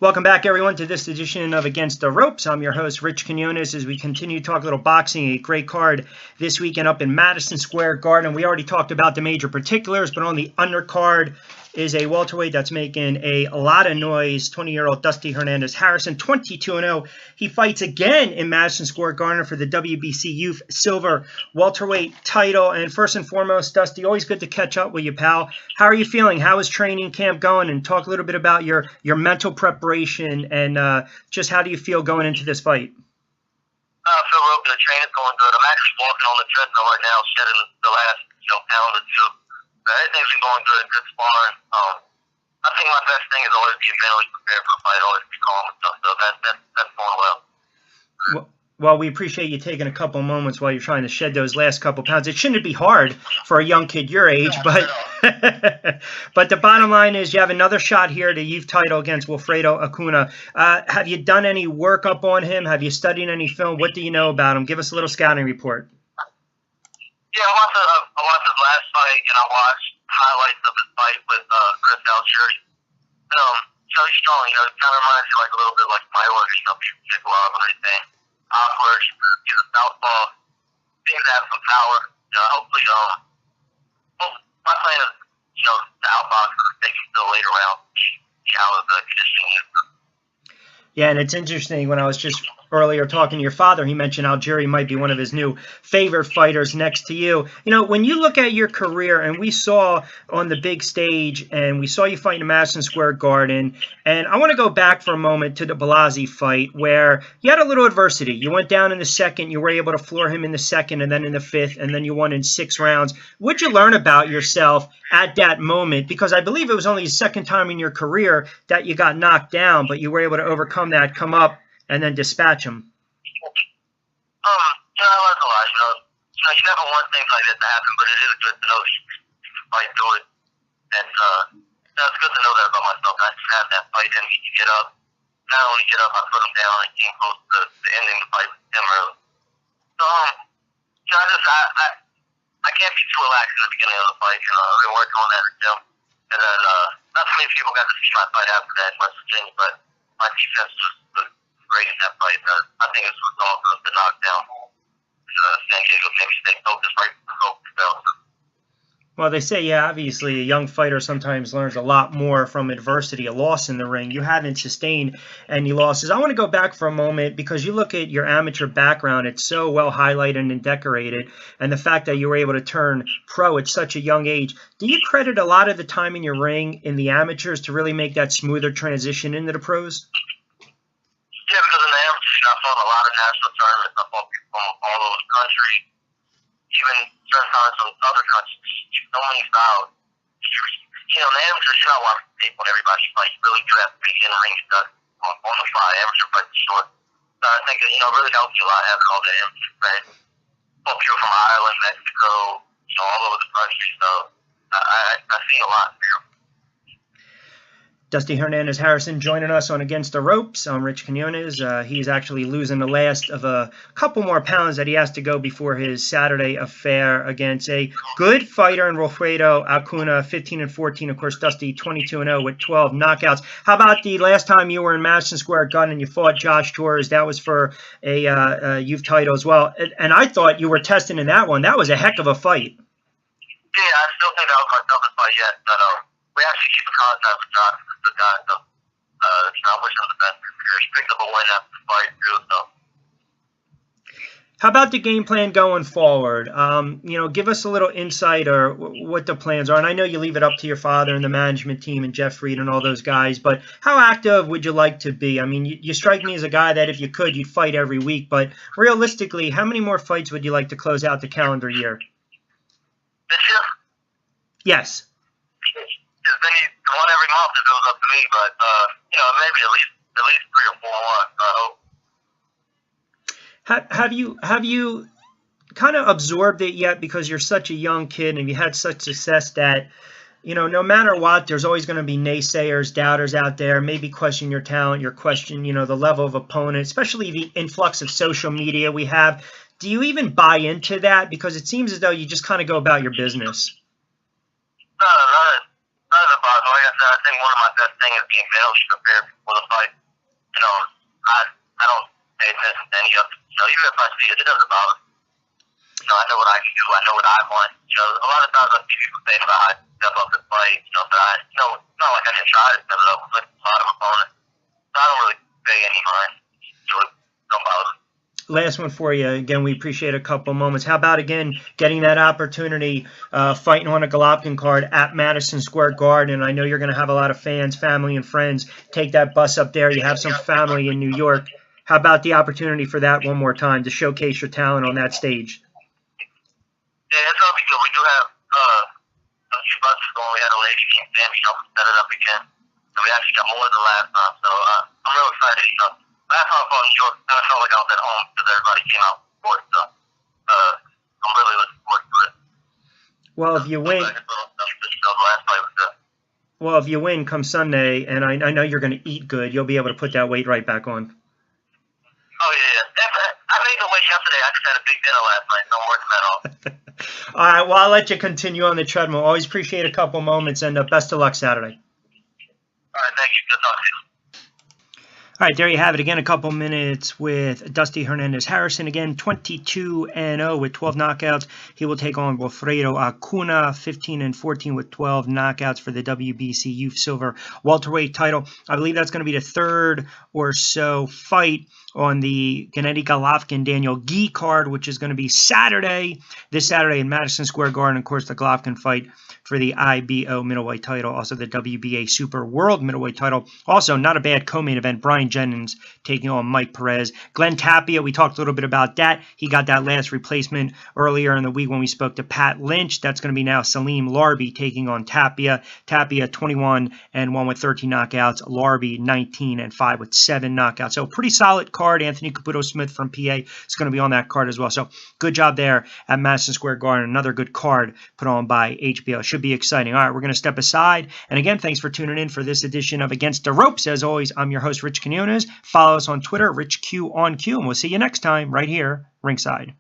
Welcome back, everyone, to this edition of Against the Ropes. I'm your host, Rich Quinones, as we continue to talk a little boxing. A great card this weekend up in Madison Square Garden. We already talked about the major particulars, but on the undercard is a welterweight that's making a lot of noise. 20-year-old Dusty Hernandez-Harrison, 22-0. He fights again in Madison Square Garden for the WBC Youth Silver welterweight title. And first and foremost, Dusty, always good to catch up with you, pal. How are you feeling? How is training camp going? And talk a little bit about your mental preparation and just how do you feel going into this fight? I feel real good. Training's going good. I'm actually walking on the treadmill right now, shedding the last pound or two. Everything's been going good, good sparring. I think my best thing is always being mentally prepared for a fight, always be calm and stuff. So that's going well. Well, we appreciate you taking a couple moments while you're trying to shed those last couple pounds. It shouldn't be hard for a young kid your age, but but the bottom line is you have another shot here at a youth title against Wilfredo Acuna. Have you done any work up on him? Have you studied any film? What do you know about him? Give us a little scouting report. Yeah, I watched his last fight, and I watched highlights of his fight with Chris Algieri. So he's strong. It kind of reminds me like a little bit like my order. People take a lot of everything. Awkward. He's a southpaw. Seems to have some power. Hopefully, my plan is, the outbox they can still later round. See how the conditioning is. Yeah, and it's interesting. When I was just earlier talking to your father, he mentioned Algieri might be one of his new favorite fighters next to you. When you look at your career, and we saw on the big stage, and we saw you fight in Madison Square Garden, and I want to go back for a moment to the Blassie fight where you had a little adversity. You went down in the second, you were able to floor him in the second, and then in the fifth, and then you won in 6 rounds. What'd you learn about yourself at that moment? Because I believe it was only the second time in your career that you got knocked down, but you were able to overcome that, come up, and then dispatch him. I learned a lot. You never want things like that to happen, but it is good to know you fight through it. And it's good to know that about myself. I just have that fight and you get up. Not only get up, I put him down and came close to ending the fight with him early. So, I can't be too relaxed in the beginning of the fight. I've been working on that at the gym. And then, not too many people got to see my fight after that in West Virginia, but my defense was great in that fight. I think it's a result of the knockdown. San Diego maybe stay focused right before the belt. Well, they say, yeah, obviously a young fighter sometimes learns a lot more from adversity, a loss in the ring. You haven't sustained any losses. I want to go back for a moment because you look at your amateur background. It's so well highlighted and decorated. And the fact that you were able to turn pro at such a young age. Do you credit a lot of the time in your ring in the amateurs to really make that smoother transition into the pros? Yeah, because in the amateurs, I fought a lot of national tournaments. I fought people from all over the country, even certain times from other countries. So many styles. In the amateurs, you're not watching tape when everybody fights. You really do have to be in ring stuff on the fly. Amateur fights are short. So I think it really helps you a lot having all the amateur friends. Fought people from Ireland, Mexico, all over the country. So I see a lot here. Dusty Hernandez-Harrison joining us on Against the Ropes. I'm Rich Quinones. He's actually losing the last of a couple more pounds that he has to go before his Saturday affair against a good fighter in Wilfredo Acuna, 15-14. Of course, Dusty 22-0 with 12 knockouts. How about the last time you were in Madison Square Garden and you fought Josh Torres? That was for a youth title as well. And I thought you were testing in that one. That was a heck of a fight. Yeah, I still think that was my toughest fight yet. But we actually keep in contact with Josh. The guy, so I wish him the best. He picked up a win after the fight, too, so. How about the game plan going forward? Give us a little insight or what the plans are. And I know you leave it up to your father and the management team and Jeff Reed and all those guys, but how active would you like to be? I mean, you strike me as a guy that if you could, you'd fight every week. But realistically, how many more fights would you like to close out the calendar year? This year? Yes. As many, one every month if it was up to me, but maybe at least 3 or 4 more. I hope. Have you kind of absorbed it yet because you're such a young kid and you had such success that no matter what, there's always going to be naysayers, doubters out there, maybe question your talent, your question, the level of opponent, especially the influx of social media we have. Do you even buy into that? Because it seems as though you just kind of go about your business. None of the about it. Like I said, I think one of my best things is being mentally prepared for the fight. You know, I don't pay attention to any of it. You know, even if I see it, it doesn't bother me. You know, I know what I can do. I know what I want. You know, a lot of times I see people say about how I step up and play. You know, but it's not like I didn't try to step it up with a lot of opponents. So I don't really pay any mind. So it don't bother me. Last one for you. Again, we appreciate a couple moments. How about, again, getting that opportunity, fighting on a Golovkin card at Madison Square Garden? I know you're going to have a lot of fans, family, and friends. Take that bus up there. You have some family in New York. How about the opportunity for that one more time to showcase your talent on that stage? Yeah, it's going to be good. We do have a few buses going. We had a lady named Sammy help set it up again. So we actually got more than last time. So I'm real excited. You know, last time I fought in New York, I felt like I was at home because everybody came out for it. So I'm really looking forward to it. Well, if you win, come Sunday, and I know you're going to eat good, you'll be able to put that weight right back on. Oh yeah, I made the weight yesterday. I just had a big dinner last night. No more than that all. All right. Well, I'll let you continue on the treadmill. Always appreciate a couple moments, and best of luck Saturday. All right, thank you. Good talking to you. All right, there you have it. Again, a couple minutes with Dusty Hernandez-Harrison. Again, 22-0 with 12 knockouts. He will take on Wilfredo Acuna, 15-14 with 12 knockouts for the WBC Youth Silver welterweight title. I believe that's going to be the third or so fight on the Gennady Golovkin-Geale card, which is going to be this Saturday in Madison Square Garden. Of course, the Golovkin fight for the IBO middleweight title, also the WBA Super World middleweight title. Also, not a bad co-main event, Brian Jennings taking on Mike Perez. Glenn Tapia, we talked a little bit about that. He got that last replacement earlier in the week when we spoke to Pat Lynch. That's going to be now Salim Larbi taking on Tapia. Tapia 21-1 with 13 knockouts. Larbi 19-5 with 7 knockouts. So pretty solid card. Anthony Caputo-Smith from PA is going to be on that card as well. So good job there at Madison Square Garden. Another good card put on by HBO. Should be exciting. All right, we're going to step aside. And again, thanks for tuning in for this edition of Against the Ropes. As always, I'm your host, Rich Quinones. Follow us on Twitter, RichQ on Q, and we'll see you next time right here, ringside.